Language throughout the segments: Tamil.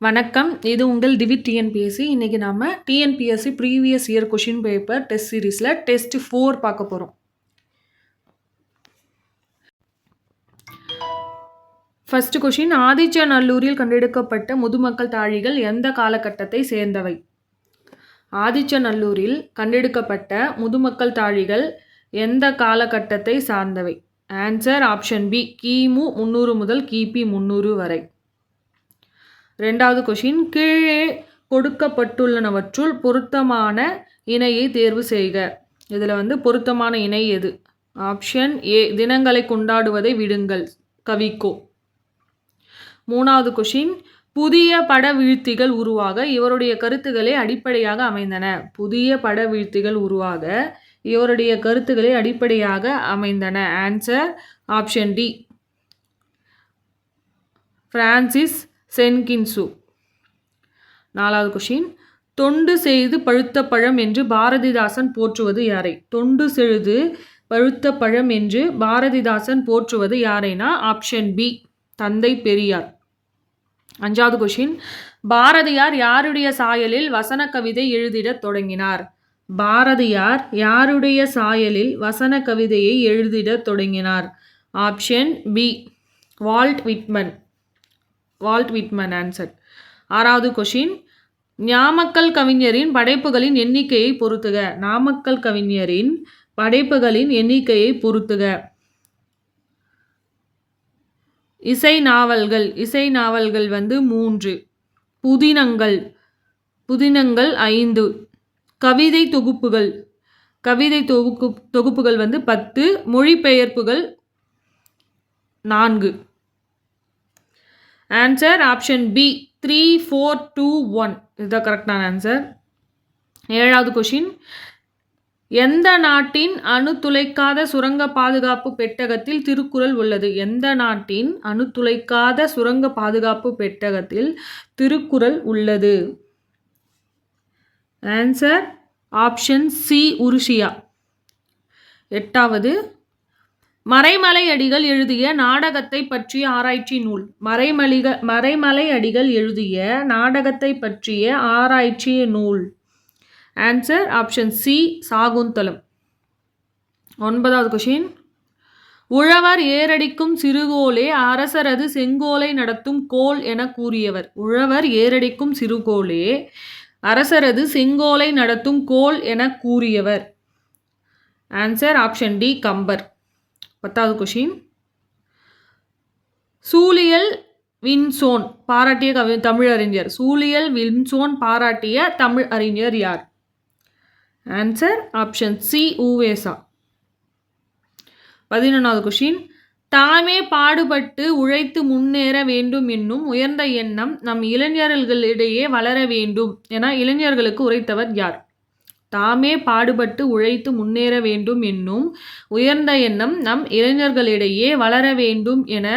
வணக்கம். இது உங்கள் டிவிட் டிஎன்பிஎஸ்சி. இன்னைக்கு நாம TNPSC previous year question paper test சீரீஸ்ல டெஸ்ட் 4 பார்க்க போறோம். ஃபர்ஸ்ட் கொஷின், ஆதிச்சநல்லூரில் கண்டெடுக்கப்பட்ட முதுமக்கள் தாழிகள் எந்த காலகட்டத்தை சேர்ந்தவை? ஆதிச்சநல்லூரில் கண்டெடுக்கப்பட்ட முதுமக்கள் தாழிகள் எந்த காலகட்டத்தை சார்ந்தவை? ஆன்சர் ஆப்ஷன் பி, கிமு 300 முதல் கிபி 300 வரை. ரெண்டாவது கொஷின், கீழே கொடுக்கப்பட்டுள்ளனவற்றுள் பொருத்தமான இணையை தேர்வு செய்க. இதில் பொருத்தமான இணை எது? ஆப்ஷன் ஏ, தினங்களை கொண்டாடுவதை விடுங்கள், கவிக்கோ. மூணாவது கொஷின், புதிய பட வீழ்த்திகள் உருவாக இவருடைய கருத்துக்களே அடிப்படையாக அமைந்தன. புதிய பட வீழ்த்திகள் உருவாக இவருடைய கருத்துக்களே அடிப்படையாக அமைந்தன. Answer option D, Francis Jenkins. நாலாவது கொஷின், தொண்டு செய்து பழுத்த பழம் என்று பாரதிதாசன் போற்றுவது யாரை? தொண்டு செய்து பழுத்த பழம் என்று பாரதிதாசன் போற்றுவது யாரைனா ஆப்ஷன் பி, தந்தை பெரியார். அஞ்சாவது கொஷின், பாரதியார் யாருடைய சாயலில் வசன கவிதை எழுதிடத் தொடங்கினார்? பாரதியார் யாருடைய சாயலில் வசன கவிதையை எழுதிடத் தொடங்கினார்? Option B, Walt Whitman. Answer. ஆறாவது கொஷின், நாமக்கல் கவிஞரின் படைப்புகளின் எண்ணிக்கையை பொறுத்துக. நாமக்கல் கவிஞரின் படைப்புகளின் எண்ணிக்கையை பொறுத்துக. இசை நாவல்கள் 3, புதினங்கள் 5, கவிதை தொகுப்புகள் 10, மொழிபெயர்ப்புகள் 4. Answer option B, 3, 4, 2, 1. இதுதான் கரெக்டான ஆன்சர். ஏழாவது கொஷின், எந்த நாட்டின் அணு துளைக்காத சுரங்க பாதுகாப்பு பெட்டகத்தில் திருக்குறள் உள்ளது? எந்த நாட்டின் அணு துளைக்காத சுரங்க பாதுகாப்பு பெட்டகத்தில் திருக்குறள் உள்ளது? ஆன்சர் ஆப்ஷன் சி, உருசியா. எட்டாவது, மறைமலை அடிகள் எழுதிய நாடகத்தை பற்றிய ஆராய்ச்சி நூல். மறைமலை அடிகள் எழுதிய நாடகத்தை பற்றிய ஆராய்ச்சி நூல். Answer option C, Shakuntalam. ஒன்பதாவது கொஷின், உழவர் ஏரடிக்கும் சிறுகோலே அரசரது செங்கோலை நடத்தும் கோல் என கூறியவர். உழவர் ஏரடிக்கும் சிறுகோலே அரசரது செங்கோலை நடத்தும் கோல் என கூறியவர். Answer option D, Kambar. 10வது கொஷின், சூழியல் வின்சோன் பாராட்டிய தமிழறிஞர். சூழியல் வின்சோன் பாராட்டிய தமிழ் அறிஞர் யார்? Answer option C, U Ve Sa. 11வது கொஷின், தாமே பாடுபட்டு உழைத்து முன்னேற வேண்டும் என்னும் உயர்ந்த எண்ணம் நம் இளைஞர்களிடையே வளர வேண்டும் என இளைஞர்களுக்கு உரைத்தவர் யார்? தாமே பாடுபட்டு உழைத்து முன்னேற வேண்டும் என்னும் உயர்ந்த எண்ணம் நம் இளைஞர்களிடையே வளர வேண்டும் என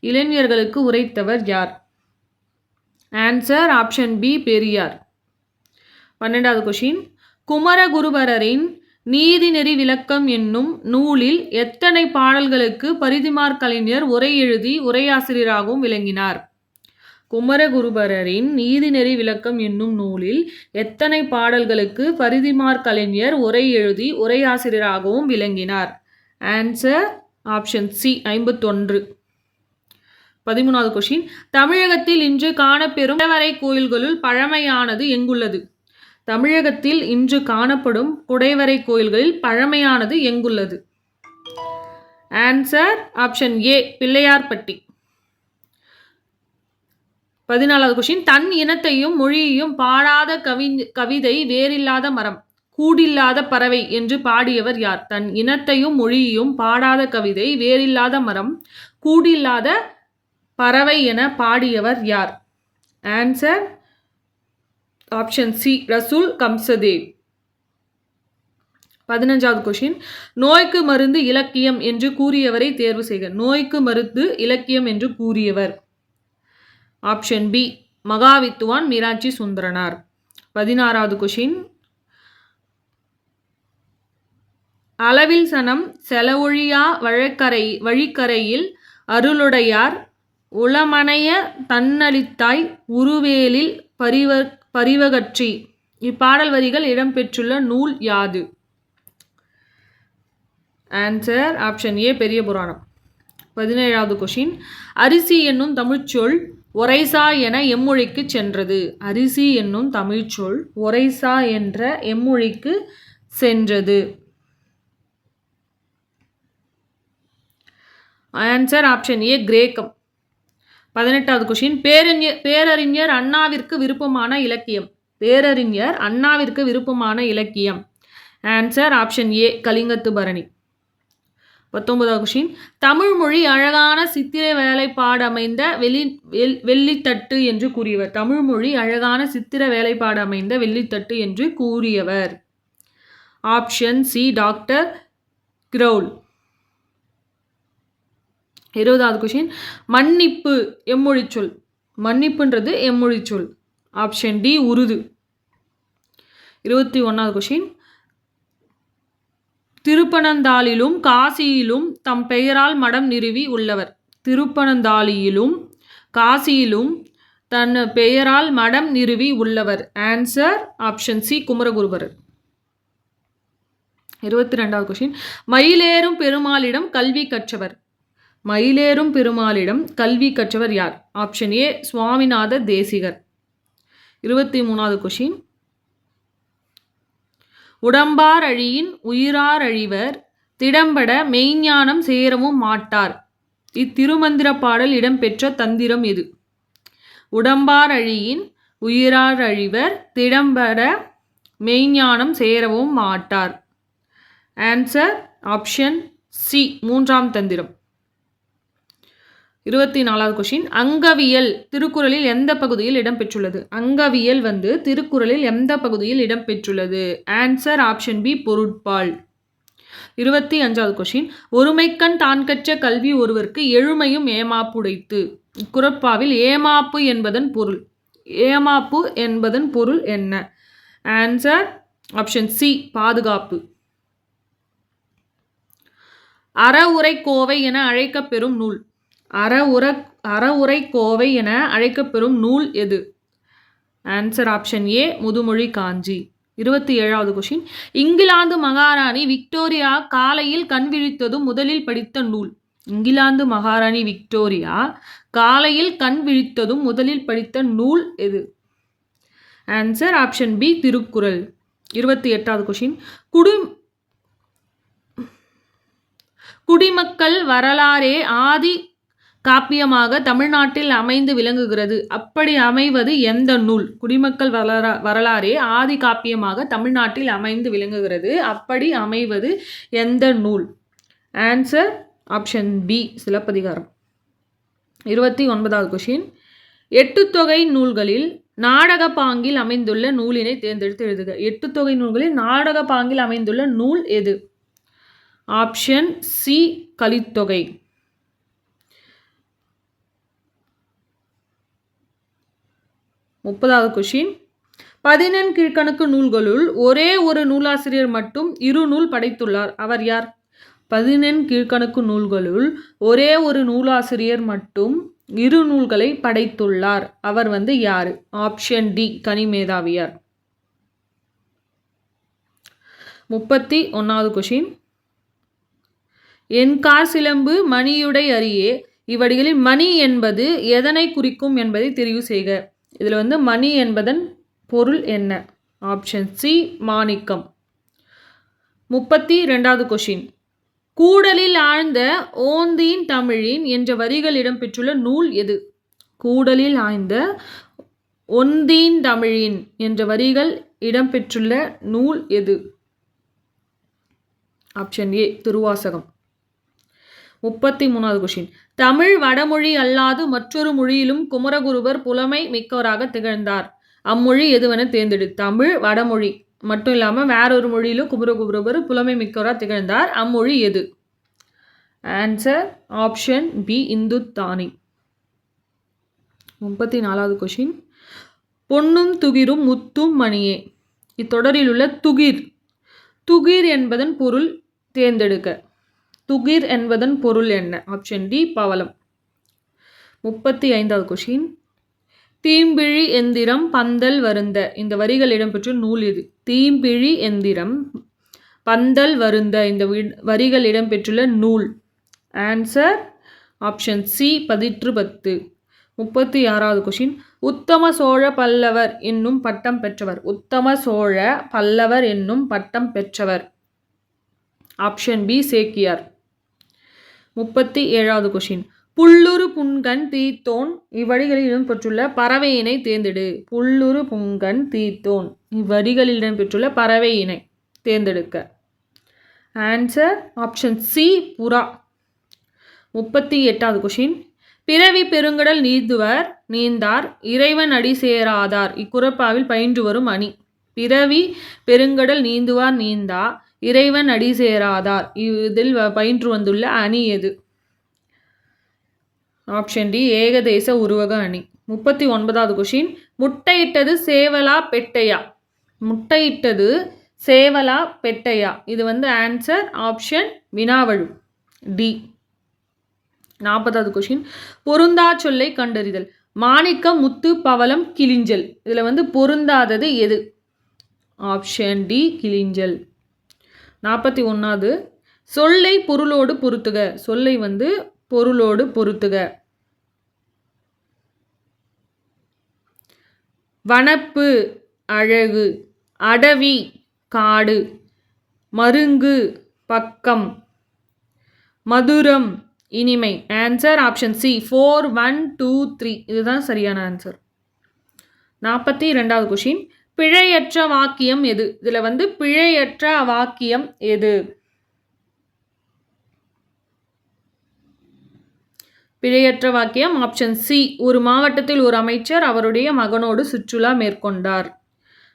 இளைஞர்களுக்கு உரைத்தவர் யார்? Answer option B, Periyar. 12வது கொஷின், குமரகுருபரரின் நீதிநெறி விளக்கம் என்னும் நூலில் எத்தனை பாடல்களுக்கு பரிதிமாற் கலைஞர் உரை எழுதி உரையாசிரியராகவும் விளங்கினார்? குமரகுருபரரின் நீதிநெறி விளக்கம் என்னும் நூலில் எத்தனை பாடல்களுக்கு பரிதிமாற் கலைஞர் உரை எழுதி உரையாசிரியராகவும் விளங்கினார்? Answer option C, 51. 13வது கொஷின், தமிழகத்தில் இன்று காணப்பெறும் குடைவரை கோயில்களுள் பழமையானது எங்குள்ளது? தமிழகத்தில் இன்று காணப்படும் குடைவரை கோயில்களில் பழமையானது எங்குள்ளது? Answer option A, Pillaiyarpatti. 14வது கொஷின், தன் இனத்தையும் மொழியையும் பாடாத கவிதை வேறில்லாத மரம், கூடில்லாத பறவை என்று பாடியவர் யார்? தன் இனத்தையும் மொழியையும் பாடாத கவிதை வேறில்லாத மரம், கூடில்லாத பறவை என பாடியவர் யார்? ஆன்சர் ஆப்ஷன் சி, ரசூல் கம்சதேவ். 15வது கொஷின், நோய்க்கு மருந்து இலக்கியம் என்று கூறியவரை தேர்வு செய்க. நோய்க்கு மருந்து இலக்கியம் என்று கூறியவர். Option B, மகாவித்துவான் Meenakshi Sundaranar. 16வது question, அளவில் சனம் செலவொழியா வழிக்கரையில் அருளுடையார் உளமனைய தன்னளித்தாய் உருவேலில் பரிவகற்றி. இப்பாடல் வரிகள் இடம்பெற்றுள்ள நூல் யாது? ஆன்சர் ஆப்ஷன் ஏ பெரிய புராணம். 17வது கொஷின். அரிசி என்னும் தமிழ்ச்சொல் ஒரைசா என எம்மொழிக்கு சென்றது. அரிசி என்னும் தமிழ்ச்சொல் ஒரைசா என்ற எம்மொழிக்கு சென்றது. ஆன்சர் ஆப்ஷன் ஏ கிரேக்கம். 18வது கொஷின். பேரறிஞர் அண்ணாவிற்கு விருப்பமான இலக்கியம். பேரறிஞர் அண்ணாவிற்கு விருப்பமான இலக்கியம். ஆன்சர் ஆப்ஷன் ஏ கலிங்கத்து பரணி. 19வது கொஷின். தமிழ் மொழி அழகான சித்திர வேலைப்பாடமைந்த வெள்ளித்தட்டு என்று கூறியவர். தமிழ் மொழி அழகான சித்திர வேலைப்பாடமைந்த வெள்ளித்தட்டு என்று கூறியவர். Option C doctor Graul. 20வது கொஷின். மன்னிப்பு எம்மொழி சொல். மன்னிப்புன்றது எம்மொழி சொல். Option D Urdu. 21வது கொஷின். திருப்பனந்தாளிலும் காசியிலும் தம் பெயரால் மடம் நிறுவி உள்ளவர். திருப்பனந்தாளியிலும் காசியிலும் தன் பெயரால் மடம் நிறுவி உள்ளவர். Answer option C Kumaraguruparar. 22வது கொஷின். மயிலேறும் பெருமாளிடம் கல்வி கற்றவர். மயிலேறும் பெருமாளிடம் கல்வி கற்றவர் யார்? Option A Swaminatha Desikar. 23வது கொஷின். உடம்பார் அழியின் உயிரார் அழிவர் திடம்பட மெய்ஞானம் சேரவும் மாட்டார். இத்திருமந்திர பாடல் இடம்பெற்ற தந்திரம் எது? உடம்பார் அழியின் உயிரார் அழிவர் திடம்பட மெய்ஞானம் சேரவும் மாட்டார். ஆன்சர் ஆப்ஷன் சி 3ஆம் தந்திரம். 24வது கொஷின். அங்கவியல் திருக்குறளில் எந்த பகுதியில் இடம்பெற்றுள்ளது? அங்கவியல் திருக்குறளில் எந்த பகுதியில் இடம்பெற்றுள்ளது? ஆன்சர் ஆப்ஷன் பி பொருட்பால். 25வது கொஷின். ஒருமைக்கண் தான் கற்ற கல்வி ஒருவருக்கு எழுமையும் ஏமாப்புடைத்து. குறட்பாவில் ஏமாப்பு என்பதன் பொருள். ஏமாப்பு என்பதன் பொருள் என்ன? ஆன்சர் ஆப்ஷன் சி பாதுகாப்பு. அறவுரை கோவை என அழைக்கப்பெறும் நூல். அறவுரை கோவை என அழைக்கப்பெறும் நூல் எது? Answer option A Mudumozhi Kanchi. 27வது கொஷின். இங்கிலாந்து மகாராணி விக்டோரியா காலையில் கண் விழித்ததும் முதலில் படித்த நூல். இங்கிலாந்து மகாராணி விக்டோரியா காலையில் கண் விழித்ததும் முதலில் படித்த நூல் எது? Answer option B Thirukkural. 28வது கொஷின். குடிமக்கள் வரலாறே ஆதி காப்பியமாக தமிழ்நாட்டில் அமைந்து விளங்குகிறது. அப்படி அமைவது எந்த நூல்? குடிமக்கள் வரலாறே ஆதி காப்பியமாக தமிழ்நாட்டில் அமைந்து விளங்குகிறது. அப்படி அமைவது எந்த நூல்? Answer option B Silappathikaram. 29வது கொஷின். எட்டுத்தொகை நூல்களில் நாடக பாங்கில் அமைந்துள்ள நூலினை தேர்ந்தெடுத்து எழுதுக. எட்டுத்தொகை நூல்களில் நாடக பாங்கில் அமைந்துள்ள நூல் எது? Option C Kalithogai. 30வது கொஷின். 14 கீழ்க்கணக்கு நூல்களுள் ஒரே ஒரு நூலாசிரியர் மட்டும் 2 நூல் படைத்துள்ளார். அவர் யார்? 14 கீழ்க்கணக்கு நூல்களுள் ஒரே ஒரு நூலாசிரியர் மட்டும் 2 நூல்களை படைத்துள்ளார். அவர் யாரு? Option D Kanimethaviyar. 31வது கொஷின். என் கார் சிலம்பு மணியுடை அரியே இவ்வடிகளில் மணி என்பது எதனை குறிக்கும் என்பதை தெரிவு செய்க. இதில் மணி என்பதன் பொருள் என்ன? ஆப்ஷன் சி மாணிக்கம். 32வது கொஷின். கூடலில் ஆழ்ந்த ஓந்தீன் தமிழின் என்ற வரிகள் இடம்பெற்றுள்ள நூல் எது? கூடலில் ஆழ்ந்த ஒந்தீன் தமிழின் என்ற வரிகள் இடம்பெற்றுள்ள நூல் எது? Option A Thiruvasagam. 33வது கொஷின். தமிழ் வடமொழி அல்லாது மற்றொரு மொழியிலும் குமரகுருபர் புலமை மிக்கவராக திகழ்ந்தார். அம்மொழி எதுவென தேர்ந்தெடு. தமிழ் வடமொழி மட்டும் இல்லாமல் வேறொரு மொழியிலும் குமரகுருபர் புலமை மிக்கவராக திகழ்ந்தார். அம்மொழி எது? Answer option B Hindustani. 34வது கொஷின். பொன்னும் துகிரும் முத்தும் மணியே இத்தொடரில் உள்ள துகிர் என்பதன் பொருள் தேர்ந்தெடுக்க. துகிர் என்பதன் பொருள் என்ன? ஆப்ஷன் டி பவளம். 35வது கொஷின். தீம்பிழி எந்திரம் பந்தல் வருந்த. இந்த வரிகள் இடம்பெற்ற நூல் எது? தீம்பிழி எந்திரம் பந்தல் வருந்த இந்த வரிகள் இடம்பெற்றுள்ள நூல். Answer option C Pathitru 10. 36வது கொஷின். உத்தம சோழ பல்லவர் என்னும் பட்டம் பெற்றவர். உத்தம சோழ பல்லவர் என்னும் பட்டம் பெற்றவர். Option B Sekkizhar. 37வது கொஷின். புல்லுரு புன்கண் தீத்தோன் இவ்வடிகளில் இடம்பெற்றுள்ள பறவையினை தேர்ந்தெடு. புல்லுரு புன்கண் தீத்தோன் இவ்வடிகளில் இடம்பெற்றுள்ள பறவையினை தேர்ந்தெடுக்க. ஆன்சர் ஆப்ஷன் சி புறா. 38வது கொஷின். பிறவி பெருங்கடல் நீந்துவர் நீந்தார் இறைவன் அடி சேராதார் இக்குறப்பாவில் பயின்று வரும் அணி. பிறவி பெருங்கடல் நீந்துவார் நீந்தா இறைவன் அடி சேராதார் இதில் பயின்று வந்துள்ள அணி எது? ஆப்ஷன் டி ஏகதேச உருவக அணி. 39வது கொஷின். முட்டையிட்டது சேவலா பெட்டையா? முட்டையிட்டது சேவலா பெட்டையா? இது ஆன்சர் ஆப்ஷன் வினாவழு டி. 40வது கொஷின். பொருந்தா சொல்லை கண்டறிதல். மாணிக்கம் முத்து பவளம் கிளிஞ்சல் இதில் பொருந்தாதது எது? ஆப்ஷன் டி கிளிஞ்சல். 41வது. சொல்லை பொருளோடு பொருத்துக. சொல்லை பொருளோடு பொருத்துக. வனப்பு அழகு, அடவி காடு, மருங்கு பக்கம், மதுரம் இனிமை. ஆன்சர் ஆப்ஷன் சி 4 1 2 3 இதுதான் சரியான ஆன்சர். 42வது கொஷின். பிழையற்ற வாக்கியம் எது? இதில் பிழையற்ற வாக்கியம் எது? பிழையற்ற வாக்கியம் ஆப்ஷன் சி ஒரு மாவட்டத்தில் ஒரு அமைச்சர் அவருடைய மகனோடு சுற்றுலா மேற்கொண்டார்.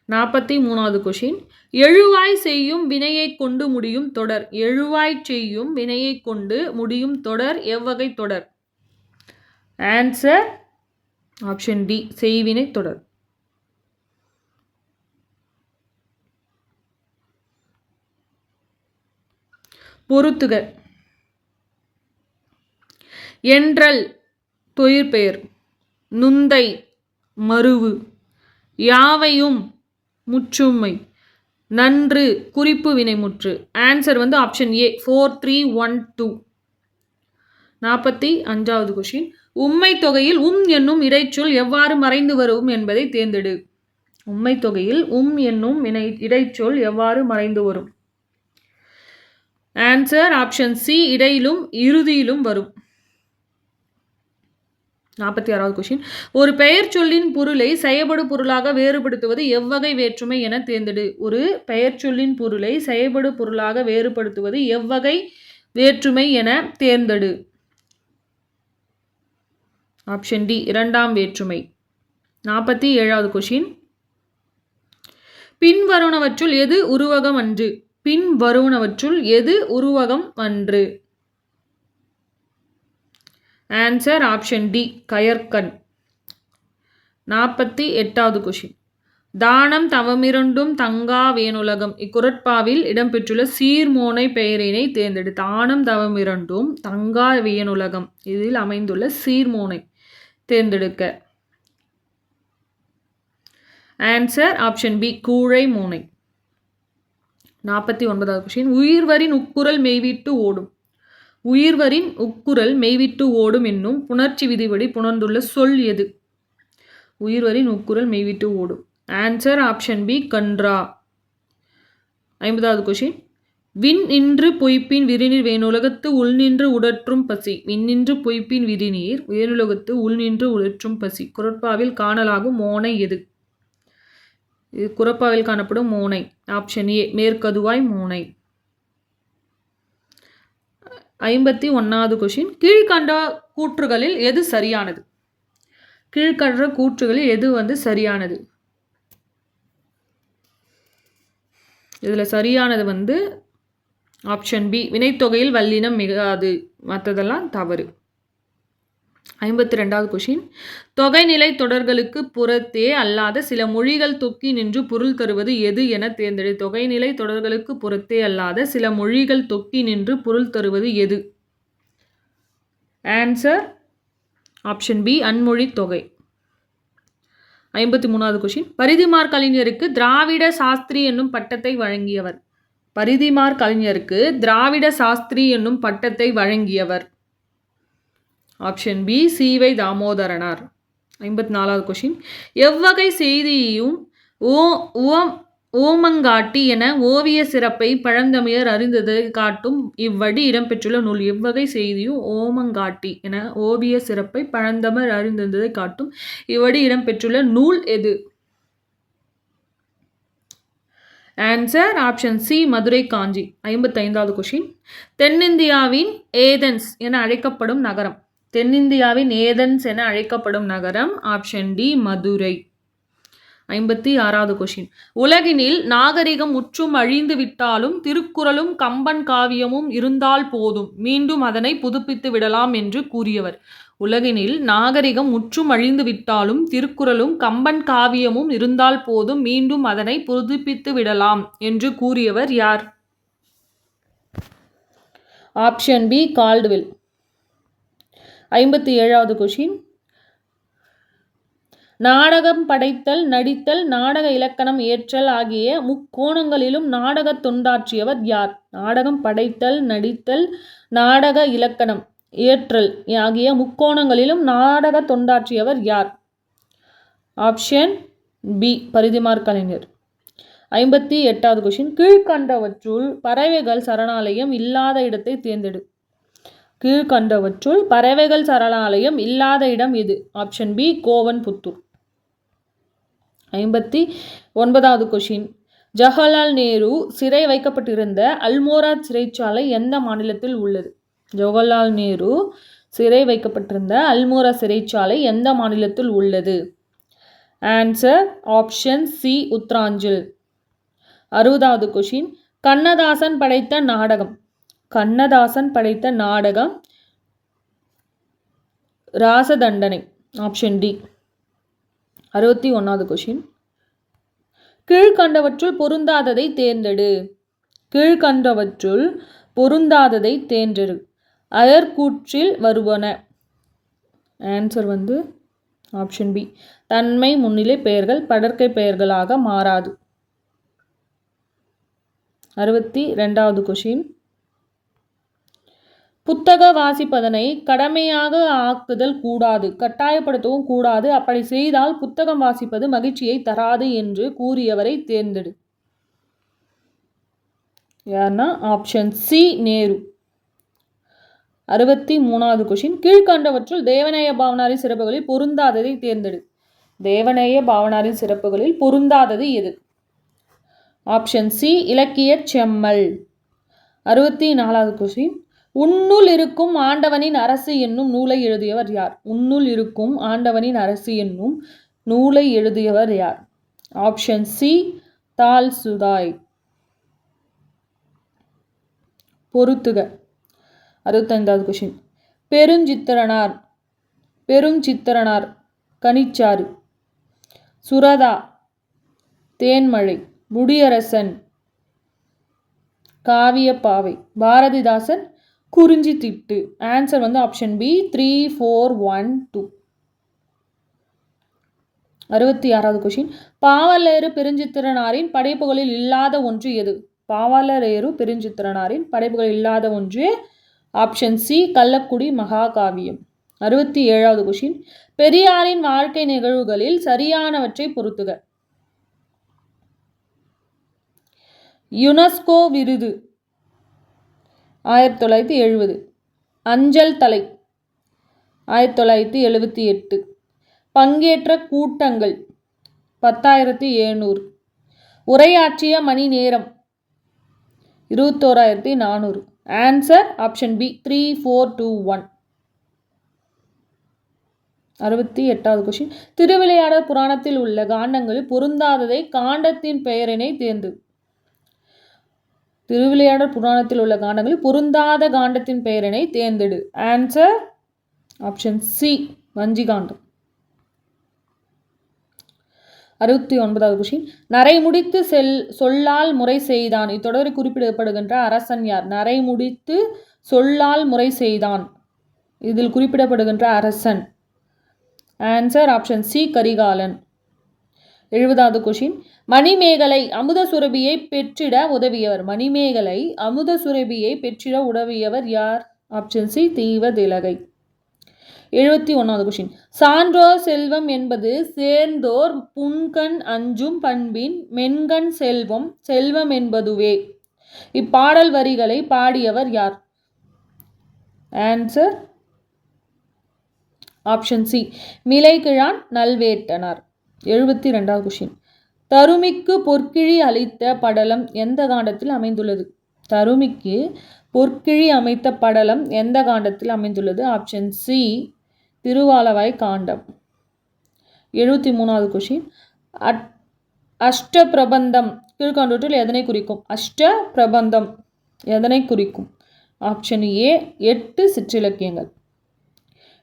43வது கொஷின். எழுவாய் செய்யும் வினையை கொண்டு முடியும் தொடர். எழுவாய் செய்யும் வினையை கொண்டு முடியும் தொடர் எவ்வகை தொடர்? ஆன்சர் ஆப்ஷன் டி செய்வினை தொடர். பொருத்துக. என்றல் தொழிற்பெயர், நுந்தை மருவு, யாவையும் முற்றுமை, நன்று குறிப்பு வினைமுற்று. ஆன்சர் ஆப்ஷன் ஏ 4 3 1 2. 45வது கொஷின். உம்மை தொகையில் என்னும் இடைச்சொல் எவ்வாறு மறைந்து வரும் என்பதை தேர்ந்தெடு. உம்மை தொகையில் என்னும் இடைச்சொல் எவ்வாறு மறைந்து வரும்? ஆன்சர் ஆப்ஷன் சி இடையிலும் இறுதியிலும் வரும். 46வது கொஷின். ஒரு பெயர் சொல்லின் பொருளை செயபடு பொருளாக வேறுபடுத்துவது எவ்வகை வேற்றுமை என தேர்ந்தெடு. ஒரு பெயர் சொல்லின் பொருளை செயபடு பொருளாக வேறுபடுத்துவது எவ்வகை வேற்றுமை என தேர்ந்தெடு. ஆப்ஷன் டி இரண்டாம் வேற்றுமை. 47வது கொஷின். பின்வருவனவற்றுள் எது உருவகம் அன்று? பின்வருவனவற்றுள் எது உருவகம் அன்று? ஆன்சர் ஆப்ஷன் டி கயற்கண். 48வது கொஷின். தானம் தவமிரண்டும் தங்கா வேணுலகம் இக்குறட்பாவில் இடம்பெற்றுள்ள சீர்மோனை பெயரினை தேர்ந்தெடு. தானம் தவமிரண்டும் தங்கா வேணுலகம் இதில் அமைந்துள்ள சீர்மோனை தேர்ந்தெடுக்க. ஆன்சர் ஆப்ஷன் பி கூழை மோனை. 49வது கொஷின். உயிர்வரின் உட்குரல் மெய்விட்டு ஓடும். உயிர்வரின் உட்குரல் மெய்விட்டு ஓடும் என்னும் புணர்ச்சி விதிபடி புணர்ந்துள்ள சொல் எது? உயிர்வரின் உட்குரல் மெய்விட்டு ஓடும். ஆன்சர் ஆப்ஷன் பி கன்றா. 50வது கொஷின். விண் நின்று பொய்ப்பின் விரிநீர் வேணுலகத்து உள் நின்று உடற்றும் பசி. விண் நின்று பொய்ப்பின் விரிநீர் வேணுலகத்து உள் நின்று உடற்றும் பசி குறட்பாவில் காணலாகும் மோனை எது? இது குறப்பாவில் காணப்படும் மோனை. ஆப்ஷன் ஏ மேற்கதுவாய் மோனை. 51வது கொஷின். கீழ்கண்ட கூற்றுகளில் எது சரியானது? கீழ்கண்ட கூற்றுகளில் எது சரியானது? இதில் சரியானது ஆப்ஷன் பி வினைத்தொகையில் வல்லினம் மிகாது, மற்றதெல்லாம் தவறு. 52வது கொஷின். தொகைநிலை தொடர்களுக்கு புறத்தே அல்லாத சில மொழிகள் தொக்கி நின்று பொருள் தருவது எது என தேர்ந்தெடு. தொகைநிலை தொடர்களுக்கு புறத்தே அல்லாத சில மொழிகள் தொக்கி நின்று பொருள் தருவது எது? ஆன்சர் ஆப்ஷன் பி அன்மொழி தொகை. 53வது கொஷின். பரிதிமாற் கலைஞருக்கு திராவிட சாஸ்திரி என்னும் பட்டத்தை வழங்கியவர். பரிதிமாற் கலைஞருக்கு திராவிட சாஸ்திரி என்னும் பட்டத்தை வழங்கியவர். ஆப்ஷன் பி சி.வை. தாமோதரனார். 54வது கொஷின். எவ்வகை செய்தியையும் ஓமங்காட்டி என ஓவிய சிறப்பை பழந்தமிழர் அறிந்ததை காட்டும் இவ்வடி இடம்பெற்றுள்ள நூல். எவ்வகை செய்தியும் ஓமங்காட்டி என ஓவிய சிறப்பை பழந்தமிழர் அறிந்ததை காட்டும் இவ்வடி இடம்பெற்றுள்ள நூல் எது? Answer option C Madurai Kanchi. 55வது கொஷின். தென்னிந்தியாவின் ஏதென்ஸ் என அழைக்கப்படும் நகரம். தென்னிந்தியாவின் ஏதென்ஸ் என அழைக்கப்படும் நகரம். Option D Madurai. 56வது கொஷின். உலகினில் நாகரிகம் முற்றும் அழிந்து விட்டாலும் திருக்குறளும் கம்பன் காவியமும் இருந்தால் போதும், மீண்டும் அதனை புதுப்பித்து விடலாம் என்று கூறியவர். உலகினில் நாகரிகம் முற்றும் அழிந்து விட்டாலும் திருக்குறளும் கம்பன் காவியமும் இருந்தால் போதும், மீண்டும் அதனை புதுப்பித்து விடலாம் என்று கூறியவர் யார்? Option B Caldwell. 57வது கொஷின். நாடகம் படைத்தல், நடித்தல், நாடக இலக்கணம் ஏற்றல் ஆகிய முக்கோணங்களிலும் நாடகத் தொண்டாற்றியவர் யார்? நாடகம் படைத்தல், நடித்தல், நாடக இலக்கணம் ஏற்றல் ஆகிய முக்கோணங்களிலும் நாடக தொண்டாற்றியவர் யார்? Option B Parithimar Kalaignar. 58வது question. கீழ்கண்டவற்றுள் பறவைகள் சரணாலயம் இல்லாத இடத்தை தேர்ந்தெடு. கீழ்கண்டவற்றுள் பறவைகள் சரணாலயம் இல்லாத இடம் எது? Option B Coimbatore. 59வது கொஷின். ஜவஹர்லால் நேரு சிறை வைக்கப்பட்டிருந்த அல்மோரா சிறைச்சாலை எந்த மாநிலத்தில் உள்ளது? ஜவஹர்லால் நேரு சிறை வைக்கப்பட்டிருந்த அல்மோரா சிறைச்சாலை எந்த மாநிலத்தில் உள்ளது? Answer option C Uttaranchal. 60வது கொஷின். கண்ணதாசன் படைத்த நாடகம். கண்ணதாசன் படைத்த நாடகம் ராசதண்டனை. Option D. 61வது கொஷின். கீழ்கண்டவற்றுள் பொருந்தாததை தேர்ந்தெடு. கீழ்கண்டவற்றுள் பொருந்தாததை தேர்ந்தெடு. அயர்கூற்றில் வருவன. ஆன்சர் ஆப்ஷன் பி தன்மை முன்னிலை பெயர்கள் படர்க்கை பெயர்களாக மாறாது. 62வது கொஷின். புத்தக வாசிப்பதனை கடமையாக ஆக்குதல் கூடாது, கட்டாயப்படுத்தவும் கூடாது. அப்படி செய்தால் புத்தகம் வாசிப்பது மகிழ்ச்சியை தராது என்று கூறியவரை தேர்ந்தெடு. யார்னா? Option C Nehru. 63வது கொஷின். கீழ்கண்டவற்றுள் தேவநேய பாவனாரின் சிறப்புகளில் பொருந்தாததை தேர்ந்தெடு. தேவநேய பாவனாரின் சிறப்புகளில் பொருந்தாதது எது? ஆப்ஷன் சி இலக்கிய செம்மல். 64வது கொஷின். உன்னுள் இருக்கும் ஆண்டவனின் அரசு என்னும் நூலை எழுதியவர் யார்? உன்னுள் இருக்கும் ஆண்டவனின் அரசு என்னும் நூலை எழுதியவர் யார்? Option C Tolstoy. பொறுத்துக. 65வது question. Perunchithiranar. Perunchithiranar Kanicharu. Suratha Thenmazhai. Mudiyarasan Kaviyappavai. Bharathidasan Kurinjithittu. Answer option B 3, 4, 1, 2. 66வது கொஷின். பாவலரேறு பெருஞ்சித்திரனாரின் படைப்புகளில் இல்லாத ஒன்று எது? பாவலரேறு பெருஞ்சித்திரனாரின் படைப்புகளில் இல்லாத ஒன்று. Option C Kallakudi Mahakaviyam. 67வது கொஷின். பெரியாரின் வாழ்க்கை நிகழ்வுகளில் சரியானவற்றை பொறுத்துக. யுனெஸ்கோ விருது 1970. அஞ்சல் தலை 1978. பங்கேற்ற கூட்டங்கள் 10,700. உரையாற்றிய மணி நேரம் 21,400. Answer option B 3, 4, 2, 1. 68வது கொஷின். திருவிளையாடற் புராணத்தில் உள்ள காண்டங்களில் பொருந்தாததை காண்டத்தின் பெயரினை தேர்ந்து. திருவிளையாடற் புராணத்தில் உள்ள காண்டங்களில் பொருந்தாத காண்டத்தின் பெயரினை தேர்ந்தெடு. Answer option C Vanchikandam. 69வது கொஷின். நரைமுடித்து சொல்லால் முறை செய்தான். இத்தொடரில் குறிப்பிடப்படுகின்ற அரசன் யார்? நரைமுடித்து சொல்லால் முறை செய்தான். இதில் குறிப்பிடப்படுகின்ற அரசன் ஆன்சர் ஆப்ஷன் சி கரிகாலன். 70வது கொஷின். மணிமேகலை அமுத சுரபியை பெற்றிட உதவியவர். மணிமேகலை அமுத சுரபியை பெற்றிட உதவியவர் யார்? Option C Theevathilakai. 71வது கொஷின். சான்றோர் செல்வம் என்பது சேர்ந்தோர் புன்கண் அஞ்சும் பண்பின் மென்கண் செல்வம் செல்வம் என்பதுவே. இப்பாடல் வரிகளை பாடியவர் யார்? Answer option C Milaikizhan Nalvettanar. 72வது கொஷின். தருமிக்கு பொற்கிழி அளித்த படலம் எந்த காண்டத்தில் அமைந்துள்ளது? தருமிக்கு பொற்கிழி அமைத்த படலம் எந்த காண்டத்தில் அமைந்துள்ளது? ஆப்ஷன் சி திருவாலவாய் காண்டம். 73வது கொஷின். அஷ்ட பிரபந்தம் கீழ்கண்டவற்றில் எதனை குறிக்கும்? அஷ்ட பிரபந்தம் எதனை குறிக்கும்? Option A 8 சிற்றிலக்கியங்கள்.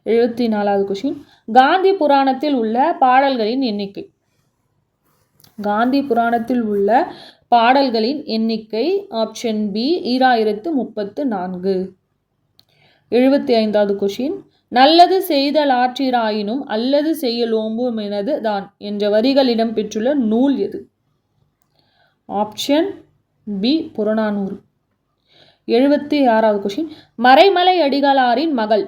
74வது கொஷின். காந்தி புராணத்தில் உள்ள பாடல்களின் எண்ணிக்கை. காந்தி புராணத்தில் உள்ள பாடல்களின் எண்ணிக்கை ஆப்ஷன் பி 2034. 75வது கொஷின். நல்லது செய்தலாற்றிராயினும் அல்லது செய்யலோம்புமெனது தான் என்ற வரிகள் இடம்பெற்றுள்ள நூல் எது? Option B Purananuru. 76வது கொஷின். மறைமலை அடிகளாரின் மகள்.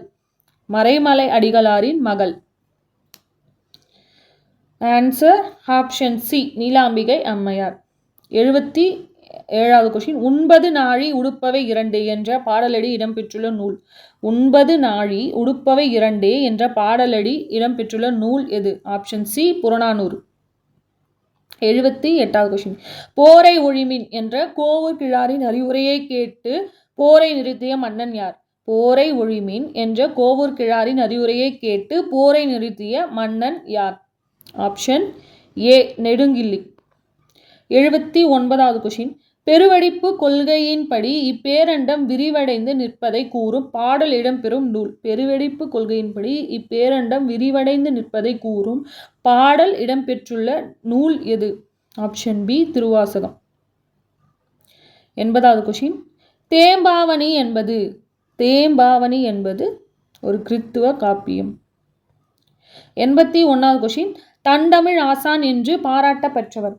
மறைமலை அடிகளாரின் மகள். Answer option C Neelambigai Ammaiyar. 77வது கொஷின். உண்பது நாழி உடுப்பவை இரண்டே என்ற பாடலடி இடம்பெற்றுள்ள நூல். உண்பது நாழி உடுப்பவை இரண்டே என்ற பாடலடி இடம்பெற்றுள்ள நூல் எது? Option C Purananuru. 78வது கொஷின். போரை ஒழிமின் என்ற கோவூர் கிழாரின் அறிவுரையை கேட்டு போரை நிறுத்திய மன்னன் யார்? போரை ஒழிமின் என்ற கோவூர் கிழாரின் அறிவுரையை கேட்டு போரை நிறுத்திய மன்னன் யார்? Option A Nedunkilli. 79வது கொஷின். பெருவெடிப்பு கொள்கையின்படி இப்பேரண்டம் விரிவடைந்து நிற்பதை கூறும் பாடல் இடம்பெறும் நூல். பெருவெடிப்பு கொள்கையின்படி இப்பேரண்டம் விரிவடைந்து நிற்பதை கூறும் பாடல் இடம்பெற்றுள்ள நூல் எது? Option B Thiruvasagam. 80வது கொஷின். தேம்பாவணி என்பது தேம்பாவணி என்பது ஒரு கிறித்துவ காப்பியம். 81வது கொஷின். தண்டமிழ் ஆசான் என்று பாராட்டப்பெற்றவர்.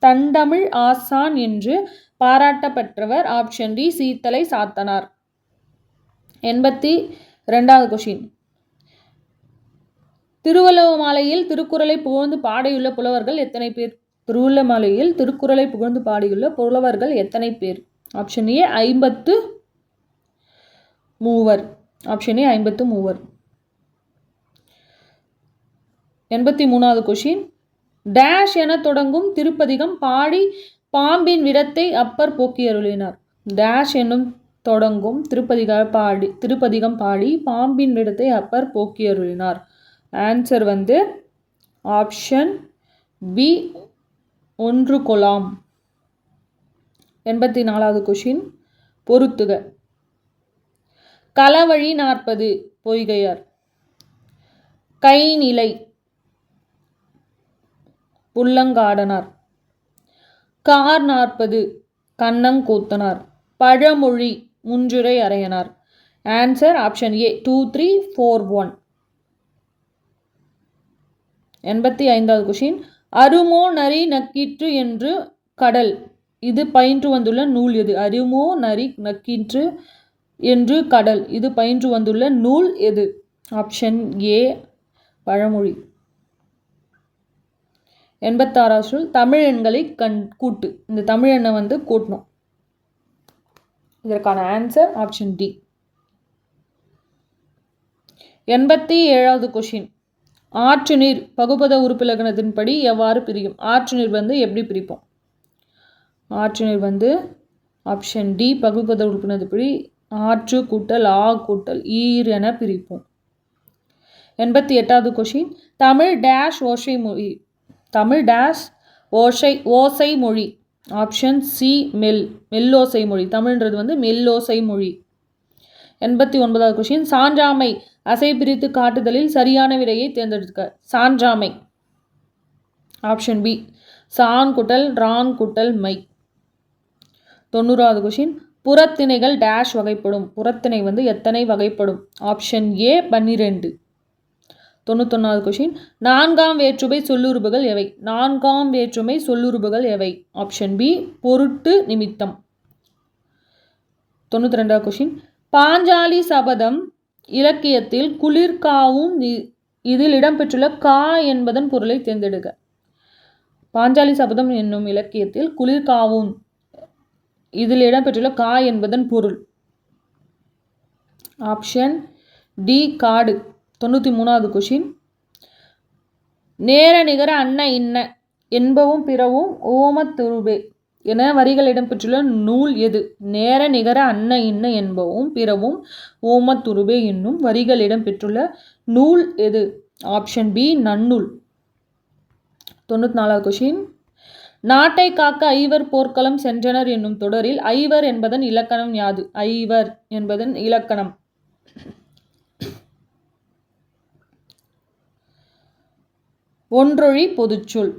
தண்டமிழ் ஆசான் என்று பாராட்டப்பெற்றவர் ஆப்ஷன் டி சீத்தலை சாத்தனார். 82வது கொஷின். திருவள்ளுவமாலையில் திருக்குறளை புகழ்ந்து பாடியுள்ள புலவர்கள் எத்தனை பேர்? திருவள்ளுவமாலையில் திருக்குறளை புகழ்ந்து பாடியுள்ள புலவர்கள் எத்தனை பேர்? Option A 53. Option A 53. 83வது கொஷின். டேஷ் என தொடங்கும் திருப்பதிகம் பாடி பாம்பின் விடத்தை அப்பர் போக்கியருளினார். டேஷ் என்னும் தொடங்கும் திருப்பதிகம் பாடி பாம்பின் விடத்தை அப்பர் போக்கியருளினார். ஆன்சர் வந்து ஆப்ஷன் பி ஒன்று கொலாம். 84வது கொஷின். பொறுத்துக. Kalavazhi 40 Poigaiyar. Kainilai Pullankadanar. Kar 40 Kannankoothanar. Pazhamozhi Munrurai Araiyanar. Answer option A 2, 3, 4, 1. 85வது கொஷின். அருமோ நரி நக்கிற்று என்று கடல் இது பயின்று வந்துள்ள நூல் எது? அருமோ நரி நக்கிற்று என்று கடல் இது பயின்று வந்துள்ள நூல் எது? ஆப்ஷன் ஏ பழமொழி. 86வது சொல் தமிழ் எண்களை கூட்டு. இந்த தமிழ் எண்ணை வந்து கூட்டணும். இதற்கான ஆன்சர் ஆப்ஷன் டி. 87வது கொஷின். ஆற்று நீர் பகுபத உறுப்பிலக்கணத்தின்படி எவ்வாறு பிரியும்? ஆற்று நீர் வந்து எப்படி பிரிப்போம்? ஆற்று நீர் வந்து ஆப்ஷன் டி பகுபத உறுப்பினத்தின்படி ஆற்று கூட்டல் ஆ கூட்டல் ஈர் என பிரிப்போம். 88வது கொஷின். தமிழ் டேஷ் ஓசை மொழி. தமிழ் டேஷ் ஓசை மொழி. ஆப்ஷன் சி மெல்லோசை மொழி. தமிழ்ன்றது வந்து மெல்லோசை மொழி. 89வது கொஷின். சான்றாமை அசை பிரித்து காட்டுதலில் சரியான விடையை தேர்ந்தெடுக்க. சான்றாமை ஆப்ஷன் பி சான் குட்டல் ரான் குட்டல் மை. 90வது கொஷின். புறத்திணைகள் டேஷ் வகைப்படும். புறத்திணை வந்து எத்தனை வகைப்படும்? Option A 12. 91வது கொஷின் நான்காம் வேற்றுமை சொல்லுறுப்புகள் எவை? நான்காம் வேற்றுமை சொல்லுறுப்புகள் எவை? ஆப்ஷன் பி பொருட்டு நிமித்தம். 92வது கொஷின் பாஞ்சாலி சபதம் இலக்கியத்தில் குளிர்காவும் இதில் இடம்பெற்றுள்ள கா என்பதன் பொருளை தேர்ந்தெடுக்க. பாஞ்சாலி சபதம் என்னும் இலக்கியத்தில் குளிர்காவும் இதில் இடம்பெற்றுள்ள கா என்பதன் பொருள். Option D card. 93வது கொஷின் நேர நிகர அன்ன இன்ன என்பவும் பிறவும் ஓமத்துருபே என வரிகள் இடம்பெற்றுள்ள நூல் எது? நேர நிகர அன்ன இன்ன என்பவும் பிறவும் ஓமத்துருபே என்னும் வரிகள் இடம்பெற்றுள்ள நூல் எது? ஆப்ஷன் பி நன்னூல். 94வது கொஷின் நாட்டை காக்க ஐவர் போர்க்களம் சென்றனர் என்னும் தொடரில் ஐவர் என்பதன் இலக்கணம் யாது? ஐவர் என்பதன் இலக்கணம். ஒன்றொழி பொதுச்சொல்.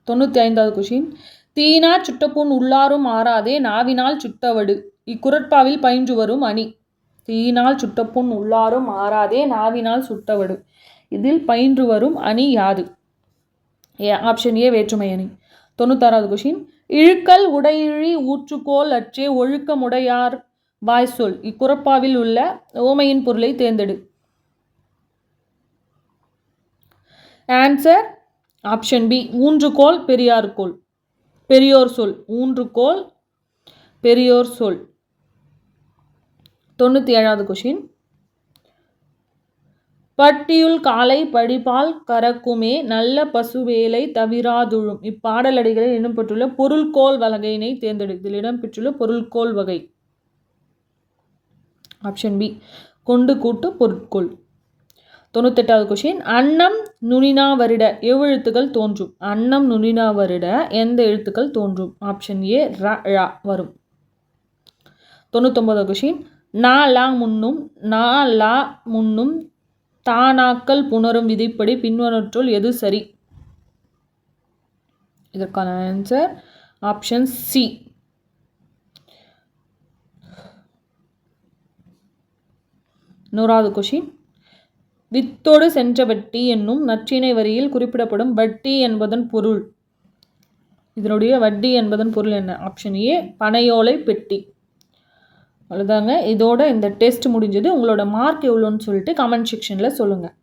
95வது கொஷின் தீனா சுட்டப்புண் உள்ளாரும் ஆறாதே நாவினால் சுட்டவடு இக்குறட்பாவில் பயின்று வரும் அணி. தீனால் சுட்டப்புண் உள்ளாரும் ஆறாதே நாவினால் சுட்டவடு இதில் பயின்று வரும் அணி யாது? ஆப்ஷன் ஏ வேற்றுமை அணி. 96வது கொஷின் இழுக்கல் உடையிழி ஊற்றுக்கோள் அற்றே ஒழுக்கமுடையார் வாய் சொல் இக்குறட்பாவில் உள்ள ஓமையின் பொருளை தேர்ந்தெடு. ஆன்சர் ஆப்ஷன் பி ஊன்றுகோல் பெரியார்கோல் பெரியோர் சொல். ஊன்றுகோல் பெரியோர் சொல். 97வது கொஷின் பட்டியுள் காலை படிப்பால் கறக்குமே நல்ல பசுவேலை தவிராதுழும் இப்பாடலடிகளில் இடம்பெற்றுள்ள பொருள்கோள் வகையினை தேர்ந்தெடு. இதில் இடம்பெற்றுள்ள பொருள்கோள் வகை. ஆப்ஷன் பி கொண்டு கூட்டு பொருட்கோள். 98வது கொஷின் அன்னம் நுனினா வருட எவ்வெழுத்துக்கள் தோன்றும்? அன்னம் நுனினா வருட எந்த எழுத்துக்கள் தோன்றும்? ஆப்ஷன் ஏ ர ழ வரும். 99வது கொஷின் நா லா முன்னும் தானாக்கல் புணரும் விதிப்படி பின்வருவற்றுள் எது சரி? இதற்கான ஆன்சர் ஆப்ஷன் சி. 100வது கொஷின் வித்தோடு சென்ற வட்டி என்னும் நற்றிணை வரியில் குறிப்பிடப்படும் வட்டி என்பதன் பொருள். இதனுடைய வட்டி என்பதன் பொருள் என்ன? ஆப்ஷன் ஏ பனையோலை பெட்டி. அவ்வளோதாங்க. இதோட இந்த டெஸ்ட் முடிஞ்சது. உங்களோட மார்க் எவ்வளோன்னு சொல்லிட்டு கமெண்ட் செக்ஷனில் சொல்லுங்கள்.